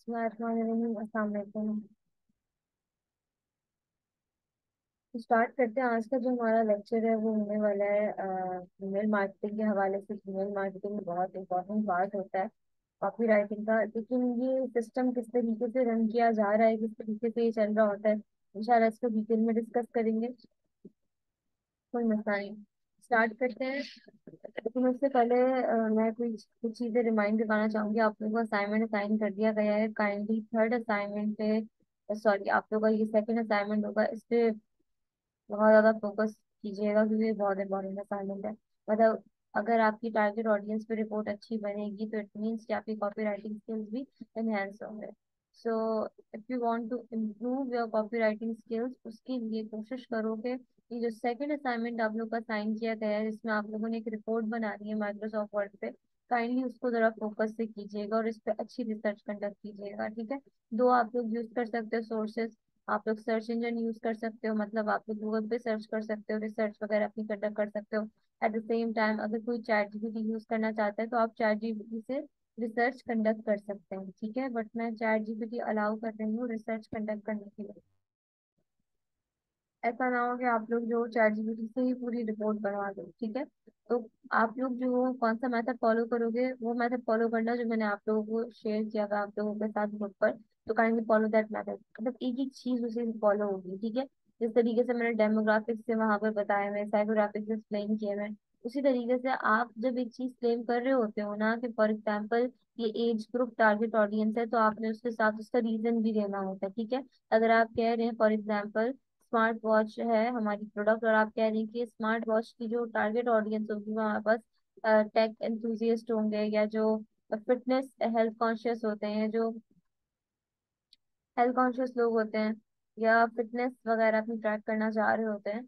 अस्सलाम वालेकुम। स्टार्ट करते हैं। आज का जो हमारा लेक्चर है वो होने वाला है ईमेल मार्केटिंग के हवाले से। ईमेल मार्केटिंग बहुत इंपॉर्टेंट पार्ट होता है कॉपी राइटिंग का, लेकिन ये सिस्टम किस तरीके से रन किया जा रहा है, किस तरीके से ये चल रहा होता है, इंशाल्लाह इसको डिटेल में डिस्कस करेंगे। कोई मसला नहीं, स्टार्ट करते हैं। लेकिन उससे पहले मैं कुछ कुछ चीजें रिमाइंड करवाना चाहूंगी। आप लोगों को असाइनमेंट असाइन कर दिया गया है, काइंडली थर्ड असाइनमेंट पे, सॉरी आप लोगों का ये सेकंड असाइनमेंट होगा, इस पे बहुत ज्यादा फोकस कीजिएगा क्योंकि ये बहुत इंपॉर्टेंट असाइनमेंट है। मतलब अगर आपकी टारगेट ऑडियंस पे रिपोर्ट अच्छी बनेगी तो इट मीन्स कि आपकी कॉपी राइटिंग स्किल्स भी एनहेंस होंगे। So if you want to improve your copywriting skills, उसके लिए कोशिश करो कि ये जो सेकंड असाइनमेंट आप लोग का साइन किया गया है जिसमें आप लोगों ने एक रिपोर्ट बनानी है माइक्रोसॉफ्ट वर्ड पे, काइंडली उसको जरा फोकस से कीजिएगा और इस पे अच्छी रिसर्च कंडक्ट कीजिएगा, ठीक है। दो आप लोग यूज कर सकते हो सोर्सेज। आप लोग सर्च इंजन यूज कर सकते हो, मतलब आप लोग गूगल पे सर्च कर सकते हो, रिसर्च वगैरह अपनी कंडक्ट कर सकते हो। एट द सेम टाइम अगर कोई चैट जीपीटी यूज करना चाहता है तो आप चैट जीपीटी से रिसर्च कंडक्ट कर सकते हैं, ठीक है। बट मैं चैट जीपीटी अलाउ कर रही हूँ रिसर्च कंडक्ट करने के लिए। ऐसा ना हो कि आप लोग जो चैट जीपीटी से ही पूरी रिपोर्ट बनवा दो, ठीक है। तो आप लोग जो कौन सा मेथड फॉलो करोगे वो मेथड फॉलो करना जो मैंने आप लोगों को शेयर किया था आप लोगों के साथ ग्रुप पर। तो काइंडली फॉलो दैट मेथड, मतलब एक एक चीज उसे फॉलो होगी, ठीक है। जिस तरीके से मैंने डेमोग्राफिक्स से वहां पर बताया, मैं साइकोग्राफिक्स से एक्सप्लेन किया मैं, उसी तरीके से आप जब एक चीज क्लेम कर रहे होते हो ना कि फॉर एग्जाम्पल ये एज ग्रुप टारगेट ऑडियंस है, तो आपने उसके साथ उसका रीजन भी देना होता है, ठीक है। अगर आप कह रहे हैं फॉर एग्जाम्पल स्मार्ट वॉच है हमारी प्रोडक्ट और आप कह रही हैं कि स्मार्ट वॉच की जो टारगेट ऑडियंस होगी वो हमारे पास टेक एंथुजियस्ट होंगे, या जो फिटनेस हेल्थ कॉन्शियस होते हैं, जो हेल्थ कॉन्शियस लोग होते हैं, या फिटनेस वगैरह अपनी ट्रैक करना चाह रहे होते हैं,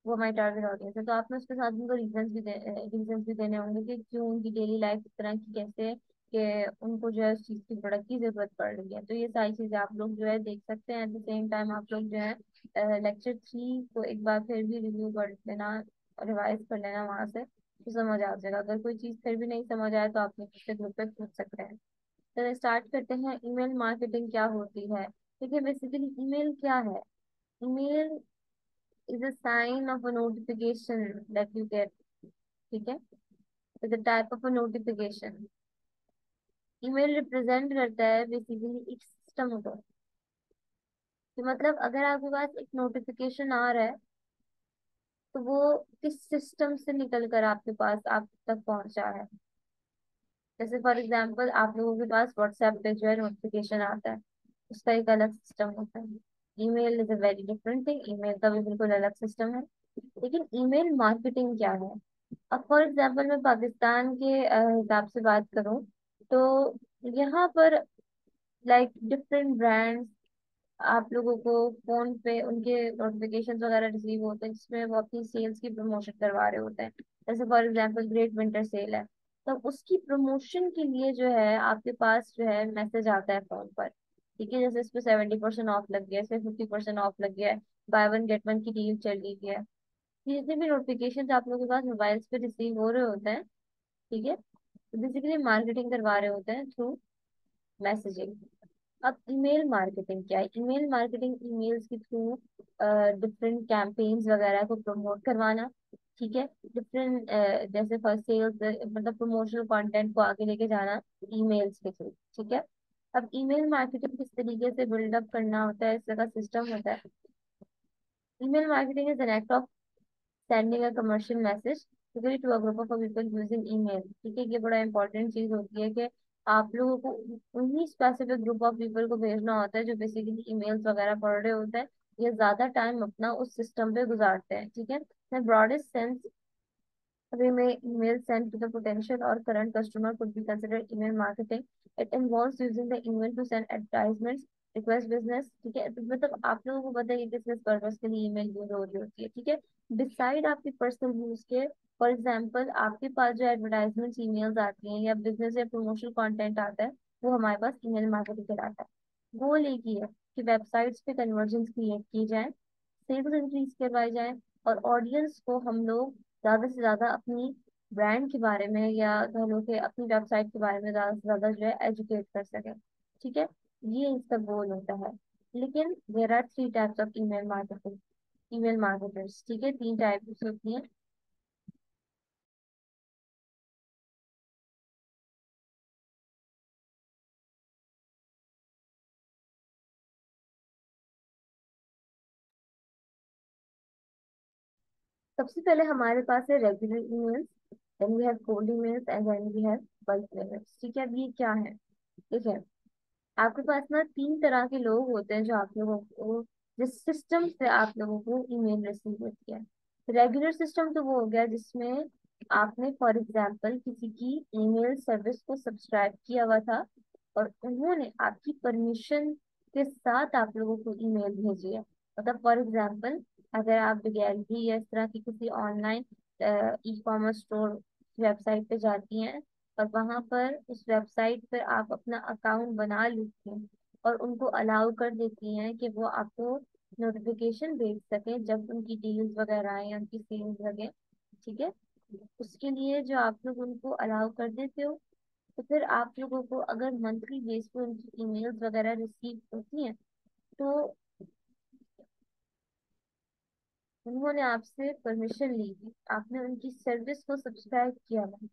वो हमारी टारगेट ऑडियंस है। तो आपने उसके साथ उनको रीजंस भी देने होंगे कि क्यों उनकी डेली लाइफ इस तरह की कैसे है कि उनको जो है उस चीज़ की प्रोडक्ट की जरूरत पड़ रही है। तो ये सारी चीजें आप लोग जो है देख सकते हैं। एट द सेम टाइम आप लोग जो है लेक्चर 3 को एक बार फिर भी रिव्यू कर लेना, रिवाइज कर लेना वहां से, तो समझ आ जाएगा। अगर कोई चीज़ फिर भी नहीं समझ आए तो आप मुझसे ग्रुप पे पूछ सकते हैं। तो स्टार्ट करते हैं। ईमेल मार्केटिंग क्या होती है? देखिए बेसिकली ईमेल क्या है। email is a sign of a notification that you get, ठीक है। is a type of a notification। Email represent करता है बेसिकली एक सिस्टम को, कि मतलब अगर आपके पास एक नोटिफिकेशन आ रहा है तो वो किस सिस्टम से निकल कर आपके पास आप तक पहुंचा है। जैसे फॉर एग्जांपल आप लोगों के पास व्हाट्सएप पे जो है नोटिफिकेशन आता है, उसका एक अलग सिस्टम होता है। Email is a very different thing, email का भी बिल्कुल अलग सिस्टम है। लेकिन ईमेल मार्केटिंग क्या है? अब फॉर एग्जाम्पल मैं पाकिस्तान के हिसाब से बात करूं तो यहाँ पर लाइक डिफरेंट ब्रांड्स आप लोगों को फोन पे उनके नोटिफिकेशन वगैरह रिसीव होते हैं जिसमें वो अपनी सेल्स की प्रमोशन करवा रहे होते हैं। जैसे for example great winter sale है, तो उसकी प्रमोशन के लिए जो है आपके पास जो है मैसेज आता है फोन पर, ठीक है। जैसे इस पे 70% ऑफ लग गया है, इस पे 50% ऑफ लग गया है, बाय वन गेट वन की डील चल रही है। ये जितने भी नोटिफिकेशन आप लोगों के पास मोबाइल्स पे रिसीव हो रहे होते हैं, ठीक है, तो बेसिकली मार्केटिंग करवा रहे होते हैं थ्रू मैसेजिंग। अब ईमेल मार्केटिंग क्या है? ईमेल मार्केटिंग ईमेल्स के थ्रू डिफरेंट कैंपेन्स वगैरह को प्रमोट करवाना, ठीक है। डिफरेंट जैसे फर्स्ट सेल्स मतलब प्रमोशनल कंटेंट को आगे लेके जाना ईमेल्स के थ्रू, ठीक है। अब ईमेल मार्केटिंग किस तरीके से बिल्डअप करना होता है, इसका सिस्टम होता है। Email marketing is an act of sending a commercial message typically to a group of people using email, ठीक है। ये बड़ा इंपॉर्टेंट चीज होती है कि आप लोगों को उन्हीं स्पेसिफिक ग्रुप ऑफ पीपल को भेजना होता है जो बेसिकली ईमेल्स वगैरह पढ़ रहे होते हैं या ज्यादा टाइम अपना उस सिस्टम पे गुजारते हैं, ठीक है। Broadest sense way may email sent to the potential or current customer could be considered email marketing. It involves using the email to send advertisements, request business, ठीक है। तो मतलब आप लोगों को पता है कि किस किस पर्पज के लिए ईमेल यूज हो रही होती है, ठीक है। डिसाइड आपकी पर्सनल यूज के, फॉर एग्जाम्पल आपके पास जो एडवर्टाइजमेंट ईमेल्स आती हैं या बिजनेस या प्रमोशनल कंटेंट आता है वो हमारे पास ईमेल मार्केटिंग कहलाता है। गोल एक ही है कि वेबसाइट्स पे कन्वर्जन क्रिएट की जाए, सेल्स इंक्रीज करवाई जाए, और ऑडियंस को हम लोग ज्यादा से ज्यादा अपनी ब्रांड के बारे में या कह लो कि अपनी वेबसाइट के बारे में ज्यादा से ज्यादा जो है एजुकेट कर सके, ठीक है। ये इसका गोल होता है। लेकिन there are three types of email marketing, email marketers, ठीक है, तीन टाइप्स होती हैं। सबसे पहले हमारे पास है regular emails, then we have cold emails and then we have bulk mails. ठीक है, अब ये क्या है? ठीक है, आपके पास ना तीन तरह के लोग होते हैं जो आप लोगों को, जिस सिस्टम से आप लोगों को ईमेल रिसीव होती है। रेगुलर सिस्टम तो वो हो गया जिसमें आपने फॉर एग्जांपल किसी की ईमेल सर्विस को सब्सक्राइब किया हुआ था और उन्होंने आपकी परमिशन के साथ आप लोगों को ईमेल भेजी है। मतलब फॉर एग्जांपल, अगर आप गैलरी या इस तरह की किसी online e commerce store website पे जाती हैं और वहां पर उस वेबसाइट पर आप अपना अकाउंट बना लेती हैं और उनको अलाउ कर देती हैं कि वो आपको नोटिफिकेशन भेज सके जब उनकी डील्स वगैरह आए, उनकी सेल्स लगे। ठीक है, उसके लिए जो आप लोग उनको अलाउ कर देते हो, तो फिर आप लोगों को अगर मंथली बेस पे उनकी ईमेल्स वगैरह रिसीव होती हैं, तो उन्होंने आपसे परमिशन ली थी, आपने उनकी सर्विस को सब्सक्राइब किया था,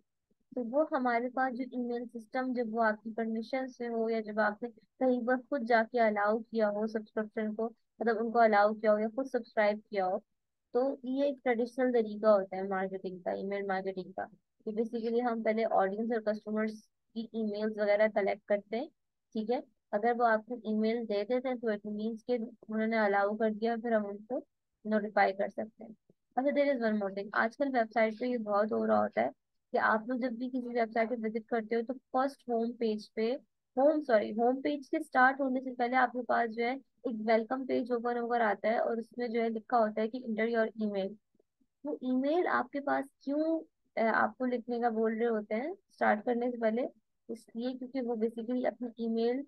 तो वो हमारे पास जो ईमेल सिस्टम, जब वो आपकी परमिशन से हो या जब आपने कहीं पर खुद जाके अलाउ किया हो सब्सक्रिप्शन को, मतलब उनको अलाउ किया हो या खुद सब्सक्राइब किया हो, तो ये एक ट्रेडिशनल तरीका होता है मार्केटिंग का, ईमेल मार्केटिंग का, कि बेसिकली हम पहले ऑडियंस और कस्टमर्स की ईमेल्स वगैरह कलेक्ट करते हैं। ठीक है, अगर वो आपको ईमेल दे देते हैं तो इट मीन्स कि उन्होंने अलाउ कर दिया, फिर हम उनको नोटिफाई कर सकते हैं। अच्छा, there is one more thing, आजकल वेबसाइट पे ये बहुत हो रहा होता है कि आप लोग जब भी किसी वेबसाइट पे विजिट करते हो तो फर्स्ट होम पेज पे, होम पेज के स्टार्ट होने से पहले आपके पास जो है एक वेलकम पेज ओपन होकर आता है और उसमें जो है लिखा होता है कि इंटर योर ईमेल। वो ईमेल आपके पास क्यों आपको लिखने का बोल रहे होते हैं स्टार्ट करने से पहले? इसलिए क्योंकि वो बेसिकली अपनी ईमेल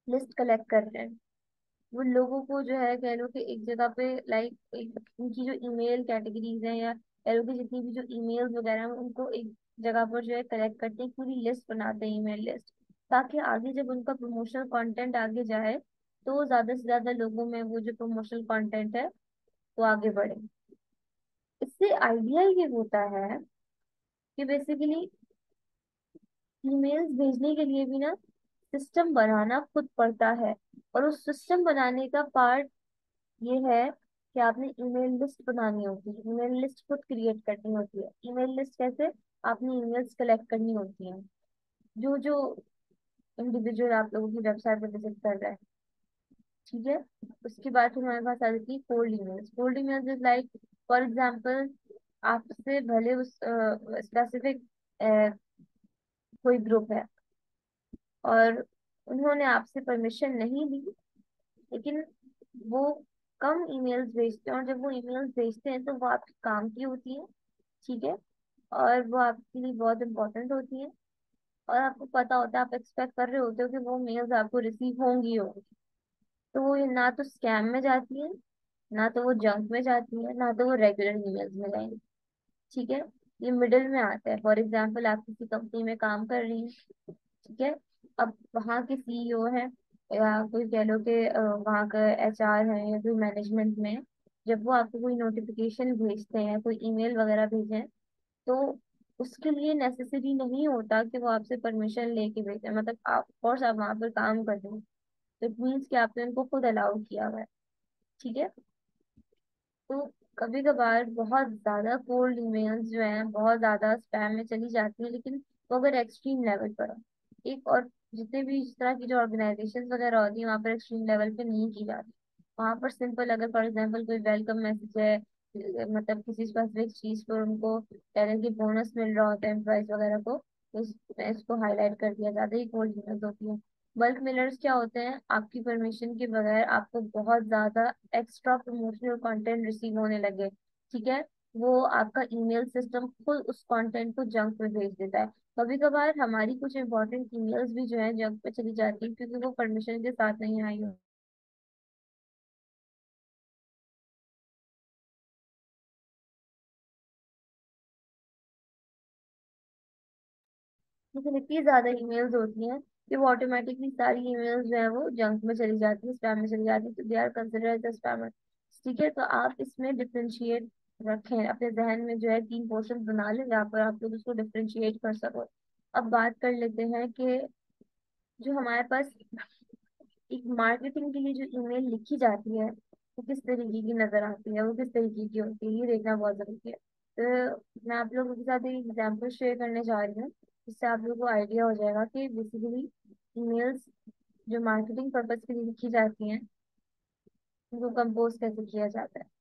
लिस्ट कलेक्ट कर रहे हैं। वो लोगों को जो है कह लो कि एक जगह पे लाइक एक उनकी जो ईमेल कैटेगरीज हैं या कह लो कि जितनी भी जो ईमेल्स वगैरह हैं उनको एक जगह पर जो है कलेक्ट करते हैं, पूरी लिस्ट बनाते हैं, ईमेल लिस्ट, ताकि आगे जब उनका प्रमोशनल कंटेंट आगे जाए तो ज्यादा से ज्यादा लोगों में वो जो प्रमोशनल कंटेंट है वो आगे बढ़े। इससे आइडिया ये होता है कि बेसिकली ईमेल्स भेजने के लिए भी ना सिस्टम बनाना खुद पड़ता है, और उस सिस्टम बनाने का पार्ट ये है कि आपने ईमेल लिस्ट बनानी होती है, ईमेल लिस्ट खुद क्रिएट करनी होती है। ईमेल लिस्ट कैसे? आपने ईमेल्स कलेक्ट करनी होती हैं, जो जो इंडिविजुअल आप लोगों की वेबसाइट पर विजिट कर रहा है। ठीक है, उसके बाद फिर हमारे पास आ जाती है cold emails. Cold emails is like for example, आपसे भले उस स्पेसिफिक कोई ग्रुप है और उन्होंने आपसे परमिशन नहीं दी, लेकिन वो कम ईमेल्स भेजते हैं, और जब वो ईमेल्स भेजते हैं तो वो आपके काम की होती है। ठीक है, और वो आपके लिए बहुत इंपॉर्टेंट होती है, और आपको पता होता है, आप एक्सपेक्ट कर रहे होते हो कि वो मेल्स आपको रिसीव होंगी। तो वो ये ना तो स्कैम में जाती है, ना तो वो जंक में जाती है, ना तो वो रेगुलर ईमेल्स में जाएंगी। ठीक है, ये मिडिल में आता है। फॉर एग्जाम्पल, आप किसी कंपनी में काम कर रही हैं। ठीक है, अब वहाँ के सीईओ है या कोई कह लो कि वहाँ का एचआर है या कोई मैनेजमेंट में, जब वो आपको कोई नोटिफिकेशन भेजते हैं, कोई ईमेल वगैरह भेजें, तो उसके लिए नेसेसरी नहीं होता कि वो आपसे परमिशन लेके भेजें। मतलब आप कोर्स आप वहाँ पर काम कर रहे हो, तो इट मीन्स कि आपने उनको खुद अलाउ किया हुआ है। ठीक है, तो कभी कभार बहुत ज्यादा कोल्ड ईमेल्स जो हैं बहुत ज्यादा स्पैम में चली जाती है, लेकिन वो अगर एक्सट्रीम लेवल पर हो, एक और जितने भी इस तरह की जो ऑर्गेनाइजेशन वगैरह होती है वहाँ पर एक्सट्रीम लेवल पे नहीं की जाती। वहाँ पर सिंपल, अगर फॉर एग्जाम्पल कोई वेलकम मैसेज है, मतलब किसी स्पेसिफिक चीज पर उनको कह रहे हैं कि बोनस मिल रहा होता है एम्प्लॉयज वगैरह को, तो इसको हाईलाइट कर दिया जाता है, ये कोल्ड ईमेल्स होती है। बल्क मेलर्स क्या होते हैं? आपकी परमिशन के बगैर आपको बहुत ज्यादा एक्स्ट्रा प्रमोशनल कंटेंट रिसीव होने लगे। ठीक है, वो आपका ईमेल सिस्टम खुद उस कंटेंट को जंक में भेज देता है। कभी कभार हमारी कुछ इंपॉर्टेंट ईमेल्स भी जो है जंक पे चली जाती है क्योंकि वो परमिशन के साथ नहीं आई हो। लेकिन इतनी ज्यादा ईमेल्स होती हैं कि वो ऑटोमेटिकली सारी ईमेल्स जो है वो जंक में चली जाती है, स्पैम में चली जाती है, तो they are considered as spammer. ठीक है, तो आप इसमें डिफरेंशिएट रखें अपने जहन में, जो है 3 पोर्शन बना लें जहाँ पर आप लोग उसको डिफरेंशिएट कर सको। अब बात कर लेते हैं कि जो हमारे पास एक मार्केटिंग के लिए जो ईमेल लिखी जाती है वो किस तरीके की नजर आती है, वो किस तरीके की होती है, ये देखना बहुत जरूरी है। तो मैं आप लोगों के साथ एक एग्जांपल शेयर करने जा रही हूँ, जिससे आप लोगों को आइडिया हो जाएगा कि बेसिकली ईमेल्स जो मार्केटिंग पर्पज के लिए लिखी जाती हैं उनको कंपोज कैसे किया जाता है।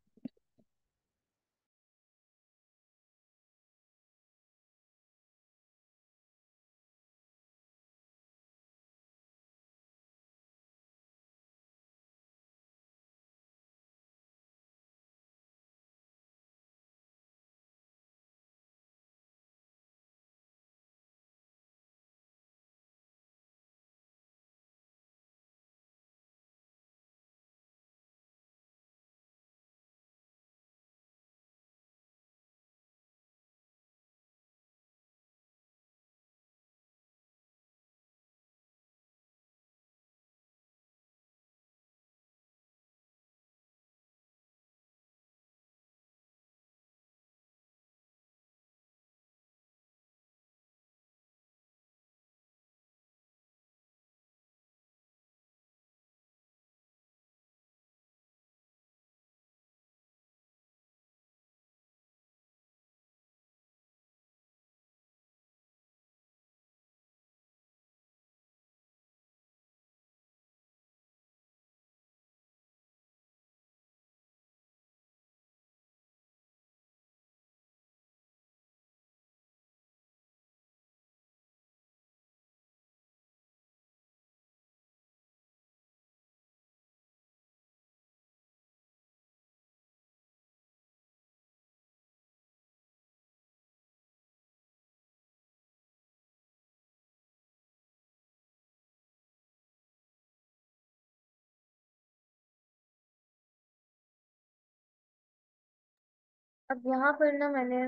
अब यहाँ पर ना मैंने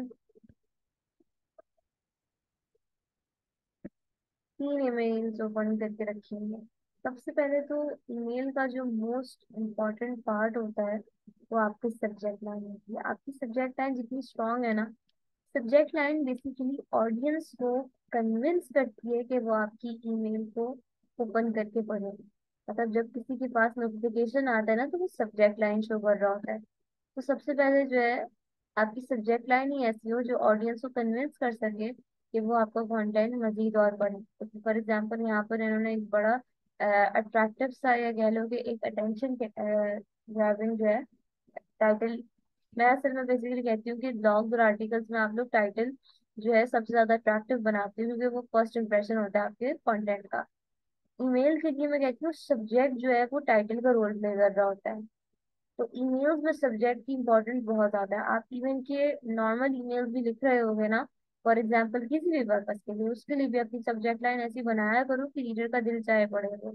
3 ईमेल्स ओपन करके रखेंगे। सबसे पहले तो ईमेल का जो मोस्ट इम्पोर्टेंट पार्ट होता है वो आपकी सब्जेक्ट लाइन होती है। आपकी सब्जेक्ट लाइन जितनी स्ट्रांग है ना, सब्जेक्ट लाइन बेसिकली ऑडियंस को कन्विंस करती है कि वो आपकी ईमेल को ओपन करके पढ़े। मतलब जब किसी के पास नोटिफिकेशन आता है ना, तो वो सब्जेक्ट लाइन शो कर रहा होता है। तो सबसे पहले जो है आपकी सब्जेक्ट लाइन ही ऐसी हो जो ऑडियंस को कन्विंस कर सके कि वो आपका कंटेंट मजीद और पढ़े। तो फॉर एग्जांपल यहाँ पर इन्होंने एक बड़ा अट्रैक्टिव सा, या कह लो कि एक अटेंशन ग्रैबिंग जो है टाइटल। मैं असल में बेसिकली कहती हूँ कि ब्लॉग्स और आर्टिकल्स में आप लोग टाइटल जो है सबसे ज्यादा अट्रैक्टिव बनाते हो, क्योंकि वो फर्स्ट इंप्रेशन होता है आपके कंटेंट का। ईमेल के लिए मैं कहती हूँ सब्जेक्ट जो है वो टाइटल का रोल प्ले कर रहा होता है। तो ईमेल्स में सब्जेक्ट की इम्पोर्टेंस बहुत ज्यादा है। आप इवन के नॉर्मल ईमेल्स भी लिख रहे होगे ना, फॉर एग्जांपल किसी भी पर्पस के लिए, उसके लिए भी अपनी सब्जेक्ट लाइन ऐसी बनाया करो कि रीडर का दिल चाहे पढ़े वो।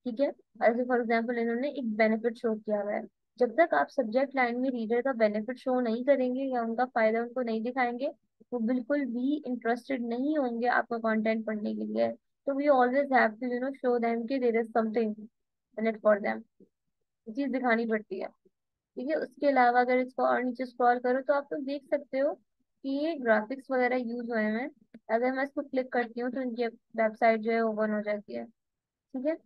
ठीक है, ऐसे फॉर एग्जांपल इन्होंने एक बेनिफिट शो किया हुआ है। जब तक आप सब्जेक्ट लाइन में रीडर का बेनिफिट शो नहीं करेंगे या उनका फायदा उनको नहीं दिखाएंगे, वो बिल्कुल भी इंटरेस्टेड नहीं होंगे आपका कंटेंट पढ़ने के लिए। तो we always have to show them कि there is something in it for them. चीज दिखानी पड़ती है। ठीक है, उसके अलावा अगर इसको और नीचे स्क्रॉल करो तो आप लोग देख सकते हो कि ये ग्राफिक्स वगैरह यूज हुए हैं। अगर मैं इसको क्लिक करती हूँ तो इनकी वेबसाइट जो है ओपन हो जाती है। ठीक है,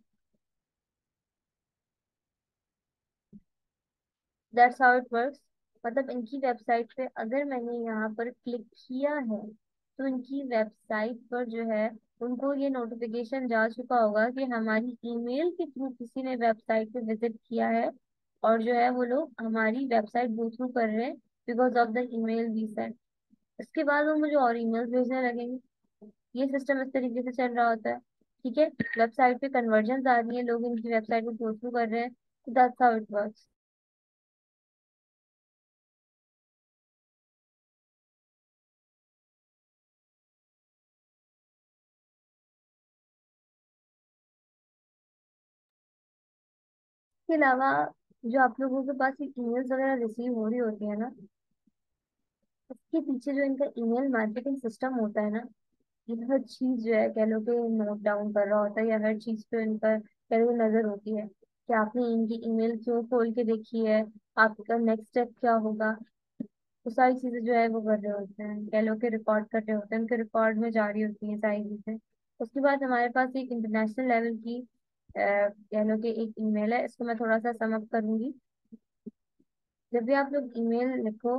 दैट्स हाउ इट वर्क्स। मतलब इनकी वेबसाइट पे अगर मैंने यहाँ पर क्लिक किया है तो इनकी वेबसाइट पर जो है उनको ये नोटिफिकेशन जा चुका होगा कि हमारी ईमेल के थ्रू किसी ने वेबसाइट पे विजिट किया है, और जो है वो लोग हमारी वेबसाइट गो थ्रू कर रहे हैं because of the email we send. इसके बाद वो मुझे और ईमेल्स भेजने लगेंगे। ये सिस्टम इस तरीके से चल रहा होता है। ठीक है, वेबसाइट पे कन्वर्जन आ रही है, लोग इनकी वेबसाइट को गो थ्रू कर रहे हैं। That's how it works. इसके अलावा जो आप लोगों के पास ये ईमेल्स वगैरह रिसीव हो रही होती है ना, इसके पीछे जो इनका ईमेल मार्केटिंग सिस्टम होता है ना, ये हर चीज जो है कह लो कि नोट डाउन कर रहा होता है, या हर चीज पे उनका कह लो नजर होती है कि आपने इनकी ईमेल क्यों खोल के देखी है, आपका नेक्स्ट स्टेप क्या होगा। वो सारी चीजें जो है वो कर रहे होते हैं, कह लो कि रिकॉर्ड कर रहे होते हैं, उनके रिकॉर्ड में जारी होती हैं सारी चीजें। उसके बाद हमारे पास एक इंटरनेशनल लेवल की कह लो कि एक ईमेल है, इसको मैं थोड़ा सा सम अप करूंगी। जब भी आप लोग ईमेल लिखो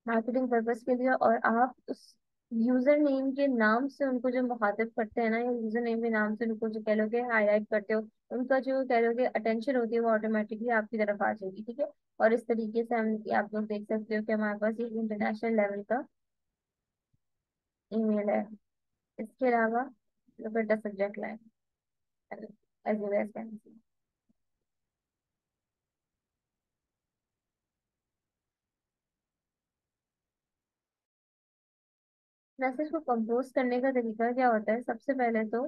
मार्केटिंग पर्पस के लिए, और आप उस यूजर नेम के नाम से उनको जो मुखातिब करते हैं ना, या यूजर नेम के नाम से उनको जो कह लो कि हाईलाइट करते हो, उनका जो कह लो कि अटेंशन होती है वो ऑटोमेटिकली आपकी तरफ आ जाएगी, ठीक है। और इस तरीके से हम आप लोग देख सकते हो कि हमारे पास एक इंटरनेशनल लेवल का ईमेल है। इसके अलावा दुपट्टा subject line as well as message को कंपोज करने का तरीका क्या होता है, सबसे पहले तो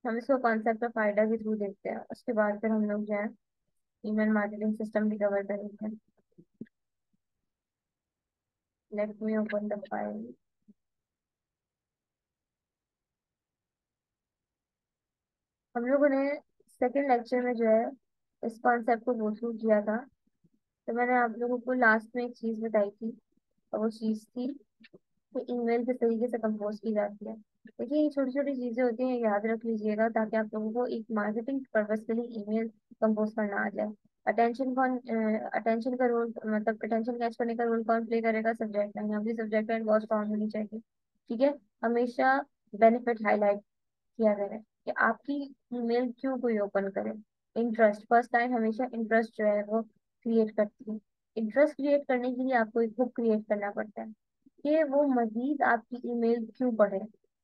हम इसको कॉन्सेप्ट ऑफ आइडिया के थ्रू देखते हैं, उसके बाद फिर हम लोग जो है ईमेल मार्केटिंग सिस्टम भी कवर करेंगे। Let me open the file. हम लोगों ने सेकेंड लेक्चर में जो है इस कॉन्सेप्ट को गो थ्रू किया था। तो मैंने आप लोगों को लास्ट में एक चीज बताई थी, और वो चीज थी कि ईमेल किस तरीके से कंपोज की जाती है। देखिए ये छोटी छोटी चीजें होती हैं, याद रख लीजिएगा, ताकि आप लोगों को एक मार्केटिंग पर्पज के लिए ईमेल कंपोज करना आ जाए। अटेंशन का रोल, मतलब अटेंशन कैच करने का रोल कौन प्ले करेगा, सब्जेक्ट लाइन। आपकी सब्जेक्ट लाइन बहुत स्ट्रांग होनी चाहिए, ठीक है। हमेशा बेनिफिट हाईलाइट किया करें कि आपकी ईमेल क्यों कोई ओपन करे। इंटरेस्ट, फर्स्ट लाइन हमेशा इंटरेस्ट जो है वो क्रिएट करती है। इंटरेस्ट क्रिएट करने के लिए आपको एक हुक क्रिएट करना पड़ता है कि वो मजीद आपकी ईमेल क्यों पढ़े।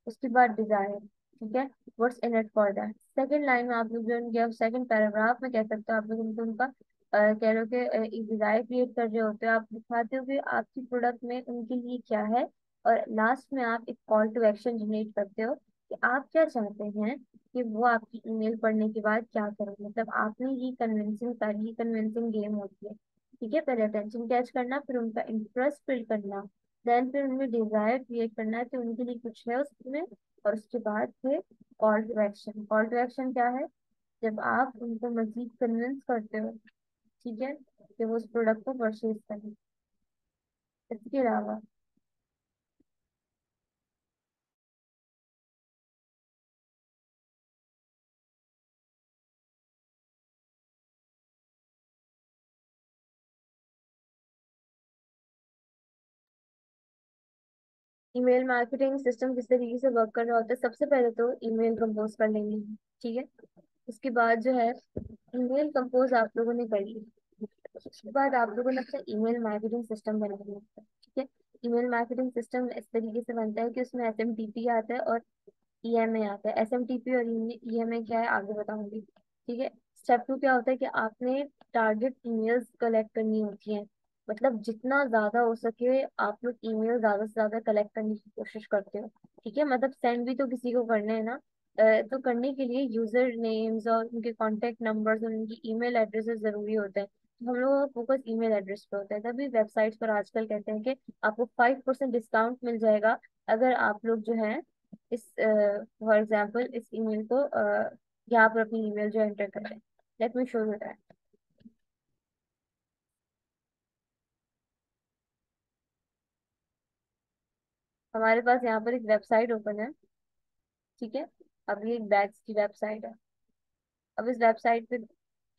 उसके बाद डिजायर, ठीक है, what's in it for that. Second line में आप लोग जो उनके सेकंड पैराग्राफ में कह सकते हो, आप लोग उनको उनका कह लो कि एक डिजायर क्रिएट कर रहे होते हो, आप दिखाते हो कि आपकी प्रोडक्ट में उनके लिए क्या है। और लास्ट में आप एक कॉल टू एक्शन जनरेट करते हो कि आप क्या चाहते हैं कि वो आपकी ईमेल पढ़ने के बाद क्या करें। मतलब आपने ये कन्विंसिंग सारी, ये कन्विंसिंग गेम होती है, ठीक है। पहले अटेंशन कैच करना, फिर उनका इंटरेस्ट बिल्ड करना, देन फिर उनमें डिजायर क्रिएट करना है कि उनके लिए कुछ है उसमें, और उसके बाद फिर call to action. Call to action क्या है, जब आप उनको मजीद कन्विंस करते हो, ठीक है, कि वो उस प्रोडक्ट को परचेज करें। इसके अलावा ईमेल मार्केटिंग सिस्टम किस तरीके से वर्क कर रहा होता है, सबसे पहले तो ईमेल कंपोज कर लेंगे, ठीक है। उसके बाद जो है ईमेल कंपोज आप लोगों ने कर ली, उसके बाद आप लोगों ने अपना ईमेल मार्केटिंग सिस्टम बनाना होता है, ठीक है। ईमेल मार्केटिंग सिस्टम इस तरीके से बनता है कि उसमें एसएमटीपी आता है और ईएमए आता है। एसएमटीपी और ईएमए क्या है आगे बताऊंगी, ठीक है। स्टेप टू क्या होता है कि आपने टारगेट ईमेल्स कलेक्ट करनी होती हैं। मतलब जितना ज्यादा हो सके आप लोग ईमेल ज्यादा से ज्यादा कलेक्ट करने की कोशिश करते हो, ठीक है। मतलब सेंड भी तो किसी को करने हैं ना। तो करने के लिए यूजर नेम्स और उनके कॉन्टेक्ट नंबर्स और उनकी ईमेल एड्रेसेस जरूरी होते हैं। तो हम लोगों का फोकस ईमेल एड्रेस पे होता है, तभी वेबसाइट्स पर आजकल कहते हैं कि आपको 5% डिस्काउंट मिल जाएगा अगर आप लोग जो है इस फॉर एग्जाम्पल इस ईमेल को यहाँ पर अपनी ईमेल जो एंटर करें। Let me show you that. हमारे पास यहाँ पर एक वेबसाइट ओपन है, ठीक है। अब ये एक बैग्स की वेबसाइट है। अब इस वेबसाइट पे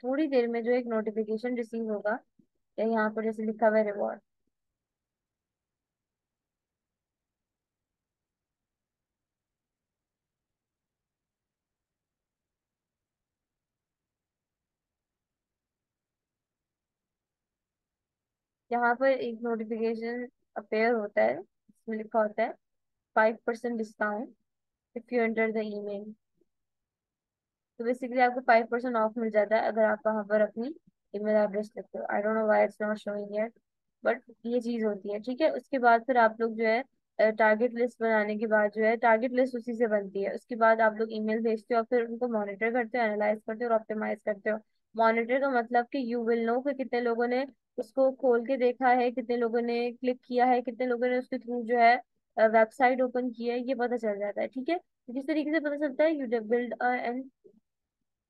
थोड़ी देर में जो एक नोटिफिकेशन रिसीव होगा, या यहाँ पर जैसे लिखा हुआ है रिवॉर्ड, यहाँ पर एक नोटिफिकेशन अपेयर होता है, इसमें लिखा होता है 5% discount if you enter the email. तो बेसिकली आपको 5% ऑफ मिल जाता है अगर आप वहां पर अपनी ईमेल एड्रेस लिखते हो। I don't know why it's not showing yet, but ये चीज होती है, ठीक है। उसके बाद फिर आप लोग जो है टारगेट लिस्ट बनाने के बाद जो है टारगेट लिस्ट उसी से बनती है। उसके बाद आप लोग ईमेल भेजते हो, फिर उनको मॉनिटर करते हो, एनालाइज करते हो और ऑप्टिमाइज करते हो। मॉनिटर का मतलब कि यू विल नो कि कितने लोगों ने उसको खोल के देखा है, कितने लोगों ने क्लिक किया है, कितने लोगों ने उसके थ्रू जो है वेबसाइट ओपन की है ये पता चल जाता है। ठीक है, तो किस तरीके से पता चलता है? You build an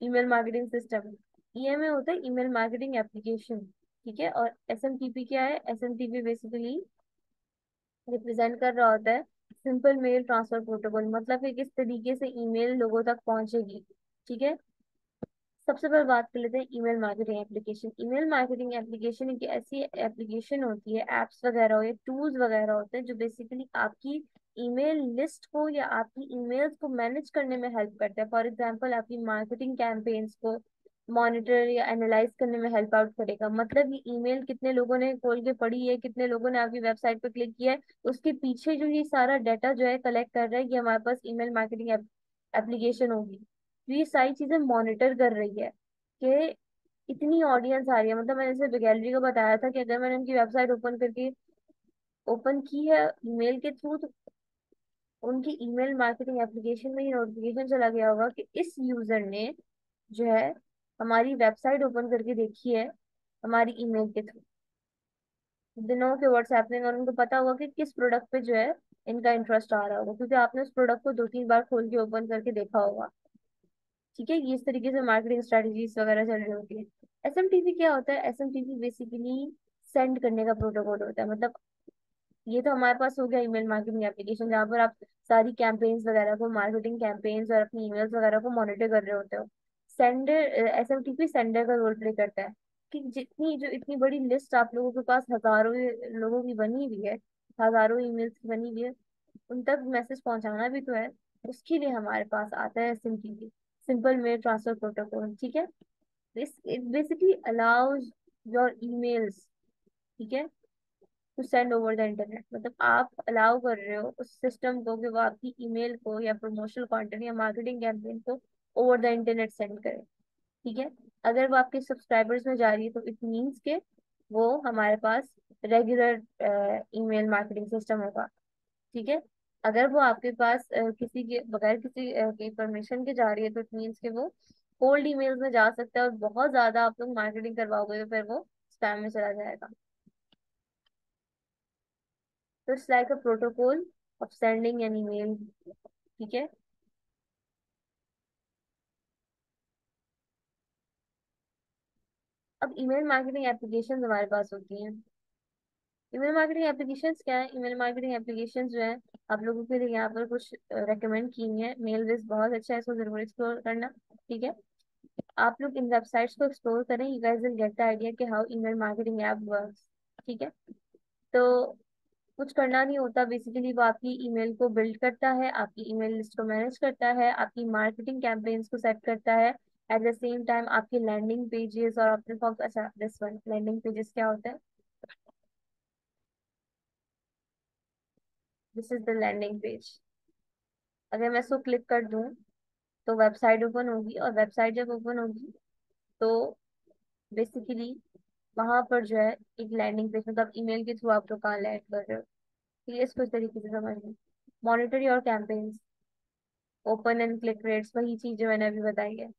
email marketing system. EMA होता है ईमेल मार्केटिंग एप्लीकेशन। ठीक है, और एसएमटीपी क्या है? एसएमटीपी बेसिकली रिप्रेजेंट कर रहा होता है सिंपल मेल ट्रांसफर प्रोटोकॉल, मतलब कि किस तरीके से ईमेल लोगों तक पहुंचेगी। ठीक है, सबसे पहले बात कर लेते हैं email marketing application. Email marketing application एक ऐसी एप्लीकेशन होती है, एप्स वगैरह हो या टूल्स वगैरह होते हैं जो बेसिकली आपकी ईमेल लिस्ट को या आपकी ईमेल्स को मैनेज करने में हेल्प करते हैं। फॉर एग्जांपल आपकी मार्केटिंग कैंपेन्स को मॉनिटर या एनालाइज करने में हेल्प आउट करेगा। मतलब ये ईमेल कितने लोगों ने खोल के पढ़ी है, कितने लोगों ने आपकी वेबसाइट पर क्लिक किया है, उसके पीछे जो ये सारा डाटा जो है कलेक्ट कर रहा है, ये हमारे पास ईमेल मार्केटिंग एप्लीकेशन होगी। तो ये सारी चीजें मॉनिटर कर रही है कि इतनी ऑडियंस आ रही है। मतलब मैंने जैसे गैलरी को बताया था कि अगर मैंने उनकी वेबसाइट ओपन की है ईमेल के थ्रू, तो उनकी ईमेल मार्केटिंग एप्लीकेशन में ही नोटिफिकेशन चला गया होगा कि इस यूजर ने जो है हमारी वेबसाइट ओपन करके देखी है हमारी ईमेल के थ्रू। दिनों के व्हाट्सएप में, और उनको पता होगा कि किस प्रोडक्ट पे जो है इनका इंटरेस्ट आ रहा होगा, क्योंकि आपने उस प्रोडक्ट को 2-3 बार खोल के ओपन करके देखा होगा। ठीक है, ये इस तरीके से मार्केटिंग स्ट्रेटजीज वगैरह चल रही होती है। एसएमटीपी क्या होता है? एसएमटीपी बेसिकली सेंड करने का प्रोटोकॉल होता है। मतलब ये तो हमारे पास हो गया ईमेल मार्केटिंग एप्लीकेशन, जहाँ पर आप सारी कैंपेन्स वगैरह को, मार्केटिंग कैंपेन्स और अपनी ईमेल्स वगैरह को मॉनिटर कर रहे होते हो। सेंडर, एसएमटीपी सेंडर का रोल प्ले करता है कि जितनी जो इतनी बड़ी लिस्ट आप लोगों के पास हजारों लोगों की बनी हुई है, हजारों ईमेल्स की बनी हुई है, उन तक मैसेज पहुंचाना भी तो है। उसके लिए हमारे पास आता है SMTP, simple mail transfer protocol. ठीक है, this it basically allows your emails, ठीक है, to send over the internet. मतलब आप अलाउ कर रहे हो उस सिस्टम को कि वो आपकी ईमेल को या प्रमोशनल कंटेंट या मार्केटिंग कैंपेन को ओवर द इंटरनेट सेंड करे। ठीक है, अगर वो आपके सब्सक्राइबर्स में जा रही है तो इट मीन्स के वो हमारे पास रेगुलर ईमेल मार्केटिंग सिस्टम होगा। ठीक है, अगर वो आपके पास किसी के बगैर किसी की परमिशन के जा रही है तो इट मीन्स के वो कोल्ड ईमेल्स में जा सकता है, और बहुत ज्यादा आप लोग मार्केटिंग करवाओगे तो फिर वो स्पैम में चला जाएगा। तो it's like a protocol of sending an email. ठीक है, अब ईमेल मार्केटिंग एप्लीकेशन हमारे पास होती हैं। ईमेल मार्केटिंग एप्लीकेशंस क्या है? ईमेल मार्केटिंग एप्लीकेशन जो है आप लोगों के लिए यहाँ पर कुछ रेकमेंड की है। मेल विज बहुत अच्छा है, इसको जरूर एक्सप्लोर करना। ठीक है, आप लोग इन वेबसाइट्स को एक्सप्लोर करें, you guys will get the idea कि how email marketing app works. ठीक है, तो कुछ करना नहीं होता, बेसिकली वो आपकी ईमेल को बिल्ड करता है, आपकी ईमेल लिस्ट को मैनेज करता है, आपकी मार्केटिंग कैंपेन्स को सेट करता है। एट द सेम टाइम आपकी लैंडिंग पेजेस और अपने फॉर्म, अच्छा दिस वन लैंडिंग पेजेस क्या होता है? This is the landing page. अगर मैं इसको क्लिक कर दूं तो वेबसाइट ओपन होगी, और वेबसाइट जब ओपन होगी तो बेसिकली वहां पर जो है एक लैंडिंग पेज, मतलब ईमेल के थ्रू आप लोग कहाँ लैंड कर रहे हो। तो ये इसको इस तरीके से समझना। Monitor your campaigns, open and click rates, वही चीज जो मैंने अभी बताई है।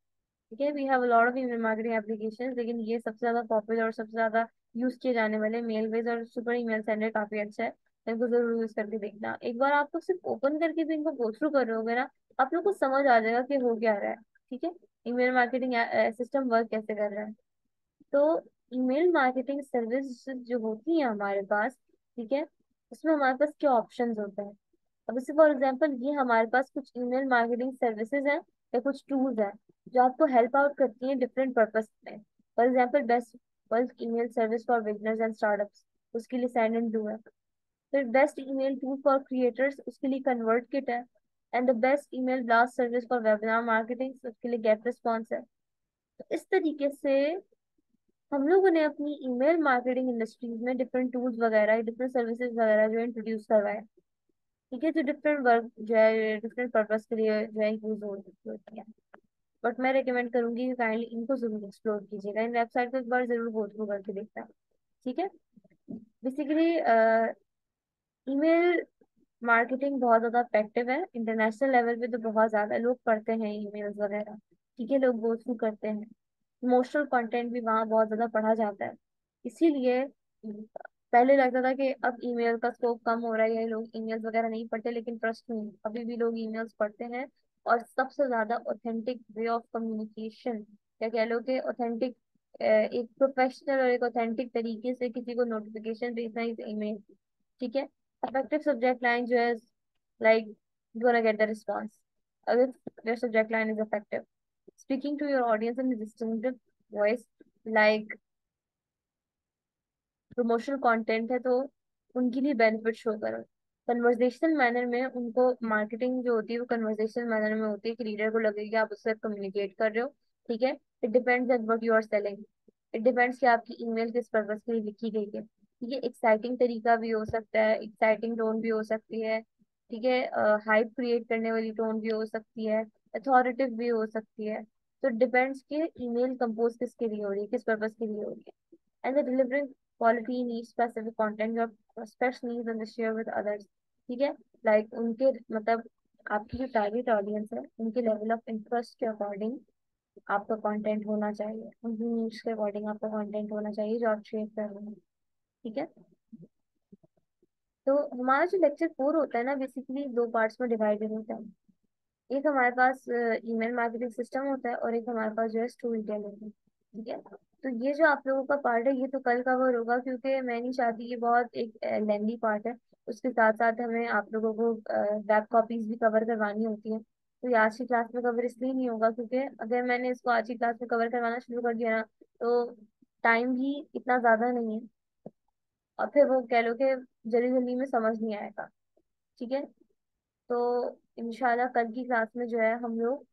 ठीक है, we have a lot of email marketing applications, लेकिन ये सबसे ज्यादा पॉपुलर और सबसे ज्यादा यूज किए जाने वाले मेल बेस और सुपर ईमेल सेंडर काफी अच्छा है। इनको जरूर यूज करके देखना। एक बार आप लोग सिर्फ ओपन करके भी इनको गो थ्रू कर रहे होगे ना, आप लोग को समझ आ जाएगा कि हो क्या रहा है। ठीक है, ईमेल मार्केटिंग सिस्टम वर्क कैसे कर रहा है। तो ईमेल मार्केटिंग सर्विस जो होती है हमारे पास, ठीक है, उसमें हमारे पास क्या ऑप्शंस होते हैं? अब जैसे फॉर एग्जांपल ये हमारे पास कुछ ईमेल मार्केटिंग सर्विसेज हैं या कुछ टूल्स हैं जो आपको हेल्प आउट करती हैं डिफरेंट पर्पस में। For example best bulk email service for beginners and startups, उसके लिए सेंड एंड डू है। फिर best email tool for creators, उसके लिए कन्वर्ट किट है। And the best email blast service for webinar marketing, उसके लिए गेट रिस्पॉन्स है। तो इस तरीके से हम लोगों ने अपनी ईमेल मार्केटिंग इंडस्ट्रीज में डिफरेंट टूल्स वगैरह, डिफरेंट सर्विसेज वगैरह जो इंट्रोड्यूस करवाए। ठीक है, जो डिफरेंट वर्क जो है डिफरेंट पर्पस के लिए जो है यूज होती है। बट मैं रिकमेंड करूंगी कि काइंडली इनको जरूर एक्सप्लोर कीजिएगा, इन वेबसाइट को एक बार जरूर गो थ्रू करके देखना। ठीक है, बेसिकली ईमेल मार्केटिंग बहुत ज्यादा इफेक्टिव है इंटरनेशनल लेवल पे, तो बहुत ज्यादा लोग पढ़ते हैं ईमेल्स वगैरह। ठीक है, लोग गो थ्रू करते हैं, इमोशनल कंटेंट भी वहाँ बहुत ज्यादा पढ़ा जाता है। इसीलिए पहले लगता था कि अब ईमेल का स्कोप कम हो रहा है, ये लोग ईमेल्स वगैरह नहीं पढ़ते, लेकिन ट्रस्ट नहीं, अभी भी लोग ईमेल्स पढ़ते हैं। और सबसे ज्यादा ऑथेंटिक वे ऑफ कम्युनिकेशन, या कह लो कि ऑथेंटिक, एक प्रोफेशनल और एक ऑथेंटिक तरीके से किसी को नोटिफिकेशन भेजना इज ईमेल। ठीक है। effective subject line जो है, like you gonna get the response if your subject line is effective. Speaking to your audience in a distinctive voice, like promotional content है तो उनके लिए बेनिफिट शो करो। कन्वर्सेशनल मैनर में उनको मार्केटिंग जो होती है वो कन्वर्सेशनल मैनर में होती है कि रीडर को लगे कि आप उससे कम्युनिकेट कर रहे हो। ठीक है। It depends at what you are selling. It depends कि आपकी ईमेल किस पर्पज के लिए लिखी गई है। ठीक है। एक्साइटिंग तरीका भी हो सकता है, एक्साइटिंग टोन भी हो सकती है। ठीक है। हाइप क्रिएट करने वाली टोन भी हो सकती है, अथॉरिटिव भी हो सकती है। तो डिपेंड्स कि ईमेल कंपोज किसके लिए हो रही है, किस पर्पज के लिए हो रही है। And the delivering quality needs specific content your prospects needs and the share with others। ठीक है। लाइक उनके मतलब आपकी जो टारगेट ऑडियंस है उनके लेवल ऑफ इंटरेस्ट के अकॉर्डिंग आपका कंटेंट होना चाहिए, उनकी नीड्स के अकॉर्डिंग आपका कंटेंट होना चाहिए जो आप शेयर कर रहे हैं। ठीक है। तो हमारा जो लेक्चर 4 होता है ना, बेसिकली दो पार्ट्स में डिवाइडेड होता है। एक हमारे पास ईमेल मार्केटिंग सिस्टम होता है और एक हमारे पास जो है स्टोरी टेलिंग है। ठीक है। तो ये जो आप लोगों का पार्ट है ये तो कल कवर होगा, क्योंकि मैं नहीं चाहती, ये बहुत एक लेंदी पार्ट है। उसके साथ साथ हमें आप लोगों को वेब कॉपीज भी कवर करवानी होती है। तो ये आज की क्लास में कवर इसलिए नहीं होगा क्योंकि अगर मैंने इसको आज की क्लास में कवर करवाना शुरू कर दिया ना, तो टाइम भी इतना ज्यादा नहीं है और फिर वो कह लो कि जल्दी जल्दी में समझ नहीं आएगा। ठीक है। तो इंशाल्लाह कल की क्लास में जो है हम लोग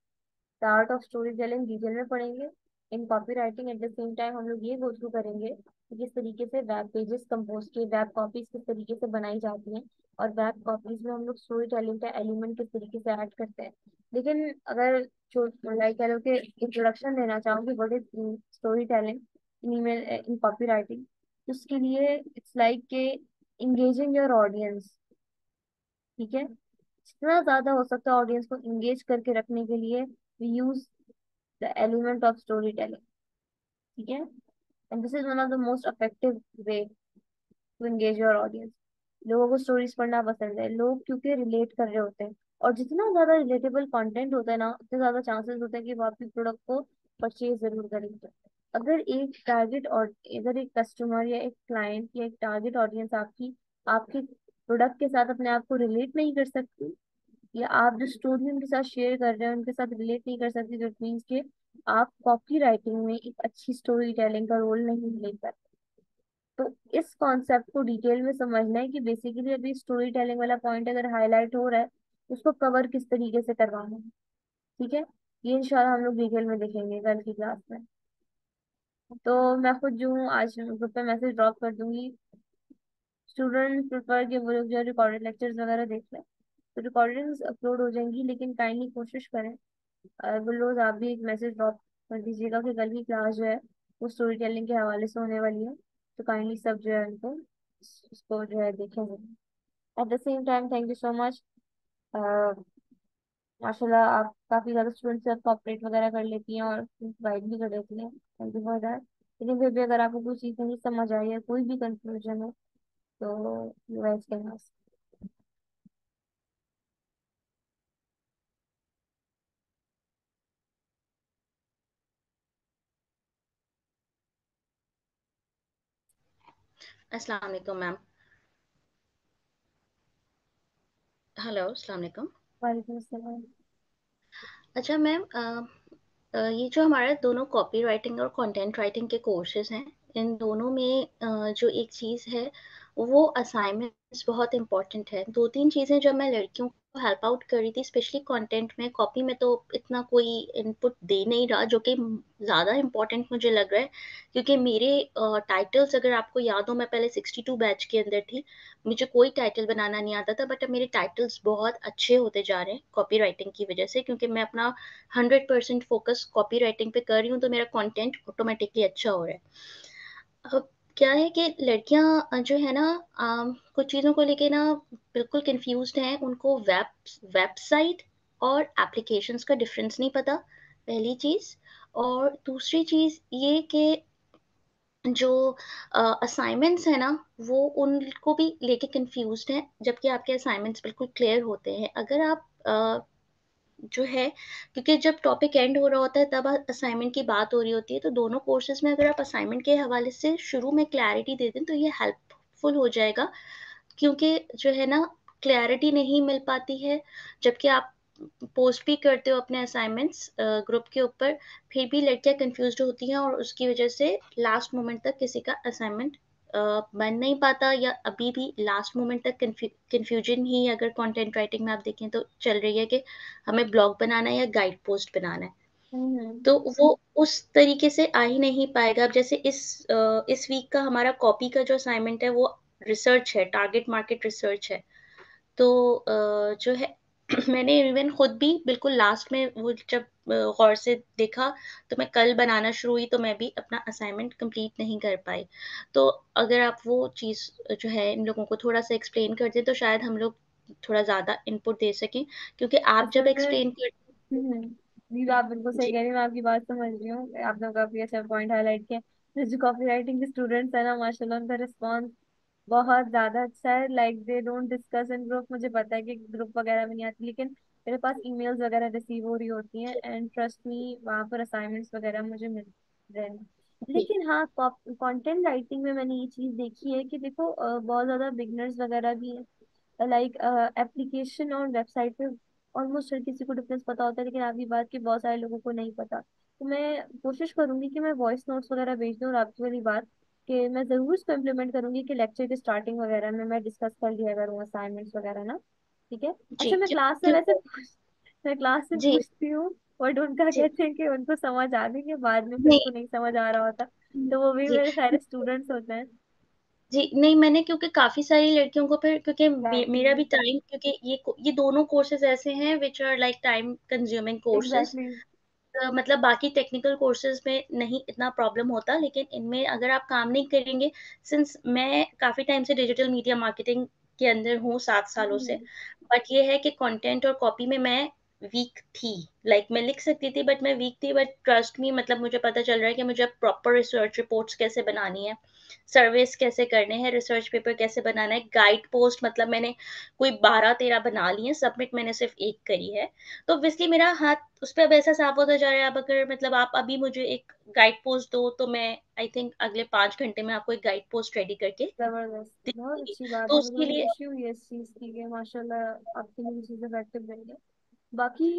the art of story telling detail में पढ़ेंगे। इन copy writing at the same time हम लोग ये गो थ्रू करेंगे कि किस तरीके से वेब पेजेस कंपोज के वेब कॉपीज किस तरीके से बनाई जाती हैं, और वेब कॉपीज में हम लोग स्टोरी टेलिंग का एलिमेंट किस तरीके से ऐड करते हैं। लेकिन अगर जो लाइक कह लो कि इंट्रोडक्शन देना चाहूँगी what is story telling in email in copy writing, उसके लिए इट्स लाइक के इंगेजिंग योर ऑडियंस। ठीक है। जितना ज्यादा हो सकता है ऑडियंस को इंगेज करके रखने के लिए we use the element of storytelling. ठीक है। And this is one of the most effective way to engage your audience. लोगों को स्टोरीज पढ़ना पसंद है, लोग क्योंकि रिलेट कर रहे होते हैं, और जितना ज्यादा रिलेटेबल कंटेंट होता है ना उतने ज्यादा चांसेस होते हैं कि वो आपकी प्रोडक्ट को परचेज जरूर करेंगे। अगर एक टारगेट और अगर एक कस्टमर या एक क्लाइंट या एक टारगेट ऑडियंस आपकी आपके प्रोडक्ट के साथ अपने आप को रिलेट नहीं कर सकती, या आप जो स्टोरी उनके साथ शेयर कर रहे हैं उनके साथ रिलेट नहीं कर सकते, तो इट मीन्स कि आप कॉपी राइटिंग में एक अच्छी स्टोरी टेलिंग का रोल नहीं प्ले कर। तो इस कॉन्सेप्ट को डिटेल में समझना है कि बेसिकली अभी स्टोरी टेलिंग वाला पॉइंट अगर हाईलाइट हो रहा है उसको कवर किस तरीके से करवाना है। ठीक है। ये इंशाल्लाह हम लोग डिटेल में देखेंगे कल की क्लास में। तो मैं खुद जो हूँ आज ग्रुप पे मैसेज ड्रॉप कर दूंगी। स्टूडेंट प्रिफर कि वो लोग जो रिकॉर्डेड लेक्चर्स वगैरह देख लें, तो रिकॉर्डिंग्स अपलोड हो जाएंगी, लेकिन काइंडली कोशिश करें वो लोग, आप भी एक मैसेज ड्रॉप कर दीजिएगा कि कल की क्लास जो है वो स्टोरी टेलिंग के हवाले से होने वाली है। तो काइंडली सब जो है उनको उसको जो है देखेंगे। At the same time thank you so much. माशाल्लाह आप काफी ज्यादा स्टूडेंट से कोऑपरेट वगैरह कर लेती हैं और गाइड भी कर देती हैं, थैंक यू फॉर दैट। लेकिन फिर भी अगर आपको कोई चीज़ नहीं समझ आई है, कोई भी कंफ्यूजन है, तो यू गाइस कैन आस्क। अस्सलाम वालेकुम मैम। हेलो, अस्सलाम वालेकुम। वालेकुम अस्सलाम। अच्छा मैम, ये जो हमारे दोनों कॉपी राइटिंग और कंटेंट राइटिंग के कोर्सेज हैं, इन दोनों में जो एक चीज़ है वो असाइनमेंट्स बहुत इंपॉर्टेंट है। दो तीन चीज़ें जब मैं लड़कियों को हेल्प आउट कर रही थी, स्पेशली कंटेंट में, कॉपी में तो इतना कोई इनपुट दे नहीं रहा, जो कि ज़्यादा इंपॉर्टेंट मुझे लग रहा है, क्योंकि मेरे टाइटल्स, अगर आपको याद हो, मैं पहले 62 बैच के अंदर थी, मुझे कोई टाइटल बनाना नहीं आता था, बट अब मेरे टाइटल्स बहुत अच्छे होते जा रहे हैं कॉपी राइटिंग की वजह से, क्योंकि मैं अपना 100% फोकस कॉपी राइटिंग पे कर रही हूँ, तो मेरा कंटेंट ऑटोमेटिकली अच्छा हो रहा है। अब क्या है कि लड़कियां जो है ना, कुछ चीज़ों को लेके ना बिल्कुल कंफ्यूज्ड हैं, उनको वेबसाइट और एप्लीकेशंस का डिफरेंस नहीं पता, पहली चीज़। और दूसरी चीज़ ये कि जो असाइनमेंट्स है ना, वो उनको भी लेके कंफ्यूज्ड हैं, जबकि आपके असाइनमेंट्स बिल्कुल क्लियर होते हैं। अगर आप जो है, क्योंकि जब टॉपिक एंड हो रहा होता है तब असाइनमेंट की बात हो रही होती है, तो दोनों कोर्सेज में अगर आप असाइनमेंट के हवाले से शुरू में क्लैरिटी दे दें तो ये हेल्पफुल हो जाएगा। क्योंकि जो है ना, क्लैरिटी नहीं मिल पाती है, जबकि आप पोस्ट भी करते हो अपने असाइनमेंट्स ग्रुप के ऊपर, फिर भी लड़कियां कंफ्यूज्ड होती हैं और उसकी वजह से लास्ट मोमेंट तक किसी का असाइनमेंट बन नहीं पाता, या अभी भी लास्ट मोमेंट तक कंफ्यूजन ही अगर कंटेंट राइटिंग में आप देखें तो चल रही है कि हमें ब्लॉग बनाना है या गाइड पोस्ट बनाना है। हम्म। तो वो उस तरीके से आ ही नहीं पाएगा। अब जैसे इस वीक का हमारा कॉपी का जो असाइनमेंट है वो रिसर्च है, टारगेट मार्केट रिसर्च है। तो जो है मैंने इवन खुद भी बिल्कुल लास्ट में वो जब गौर से देखा, तो मैं कल बनाना शुरू हुई तो मैं भी अपना असाइनमेंट कंप्लीट नहीं कर पाई। तो अगर आप वो चीज़ जो है इन लोगों को थोड़ा सा एक्सप्लेन कर दें तो शायद हम लोग थोड़ा ज़्यादा इनपुट दे सकें, क्योंकि आप जब असल में एक्सप्लेन कर। जी आप बिल्कुल सही जी। कह रही हैं, मैं आपकी बात समझ रही हूँ, आपने काफी अच्छा पॉइंट हाईलाइट किया। जो कॉपी राइटिंग के स्टूडेंट्स है ना, माशाल्लाह उनका रिस्पॉन्स बहुत ज्यादा अच्छा है। Like they don't discuss in group, मुझे पता है कि ग्रुप वगैरह में नहीं आती, लेकिन मेरे पास ईमेल्स वगैरह रिसीव हो रही होती हैं, एंड ट्रस्ट मी वहाँ पर असाइनमेंट्स वगैरह मुझे मिल रहे हैं। जी। लेकिन हाँ, कंटेंट राइटिंग में मैंने ये चीज देखी है कि देखो बहुत ज्यादा बिगनर्स वगैरह भी हैं। लाइक एप्लीकेशन और वेबसाइट पे ऑलमोस्ट हर किसी को डिफरेंस पता होता है, लेकिन आपकी बात की बहुत सारे लोगों को नहीं पता। तो मैं कोशिश करूंगी कि मैं वॉइस नोट्स वगैरह भेज दूँ, और आपकी वाली बात कि मैं जरूर इसको इम्प्लीमेंट करूंगी कि लेक्चर के स्टार्टिंग वगैरह में मैं डिस्कस कर लिया करूँ असाइनमेंट्स वगैरह ना। ठीक है। जी। अच्छा, मैं क्लास से वैसे क्योंकि मैं क्लास से जी। पूछती हूँ, बट उनका जी। कहते हैं कि उनको समझ आ गई, कि बाद में फिर नहीं। उनको नहीं समझ आ रहा होता। तो वो भी जी। मेरे सारे स्टूडेंट्स होते हैं। जी, नहीं मैंने, क्योंकि काफ़ी सारी लड़कियों को फिर, क्योंकि मेरा एग्जैक्टली। भी टाइम, क्योंकि ये दोनों कोर्सेज ऐसे हैं which are like time consuming courses. Exactly. मतलब बाकी टेक्निकल कोर्सेज में नहीं इतना प्रॉब्लम होता, लेकिन इनमें अगर आप काम नहीं करेंगे, सिंस मैं काफ़ी टाइम से डिजिटल मीडिया मार्केटिंग के अंदर हूँ, 7 सालों से, बट ये है कि कंटेंट और कॉपी में मैं वीक थी। मैं लिख सकती थी बट मैं वीक थी, बट ट्रस्ट मी, मतलब मुझे पता चल रहा है कि मुझे प्रॉपर रिसर्च रिपोर्ट्स कैसे बनानी है, सर्वेस कैसे करने हैं, रिसर्च पेपर कैसे बनाना है, गाइड पोस्ट, मतलब मैंने कोई 12-13 बना ली है, सबमिट मैंने सिर्फ एक करी है। तो ऑब्वियसली मेरा हाथ उस पे अब ऐसा साफ होता जा रहा है। अब अगर मतलब आप अभी मुझे एक गाइड पोस्ट दो तो मैं आई थिंक अगले 5 घंटे में आपको एक गाइड पोस्ट रेडी करके जबरदस्त, दे बहुत दूंगी। अच्छी बात तो है, मुझे उसके बड़ी लिए खुशी हुई है इस चीज की कि माशाल्लाह आपके लिए चीजें इफेक्टिव रहेंगे। बाकी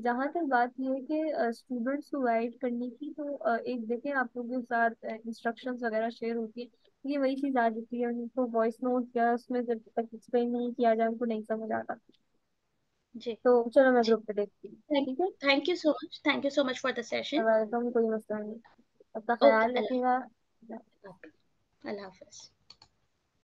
जहाँ तक बात ये है कि स्टूडेंट्स को गाइड करने की, तो एक देखें आप लोगों के साथ इंस्ट्रक्शंस वगैरह शेयर होती है, ये वही चीज आ जाती है, उनको वॉइस नोट या उसमें जब तक एक्सप्लेन नहीं किया जाए उनको नहीं समझ आता। जी। तो चलो मैं जी। ग्रुप पे देखती हूँ। थैंक ठीक है। Thank you so much, thank you so much for the session. Welcome, कोई मसला नहीं। अपना ओके, ख्याल अल्लाह रखिएगा। अल्लाह हाफिज।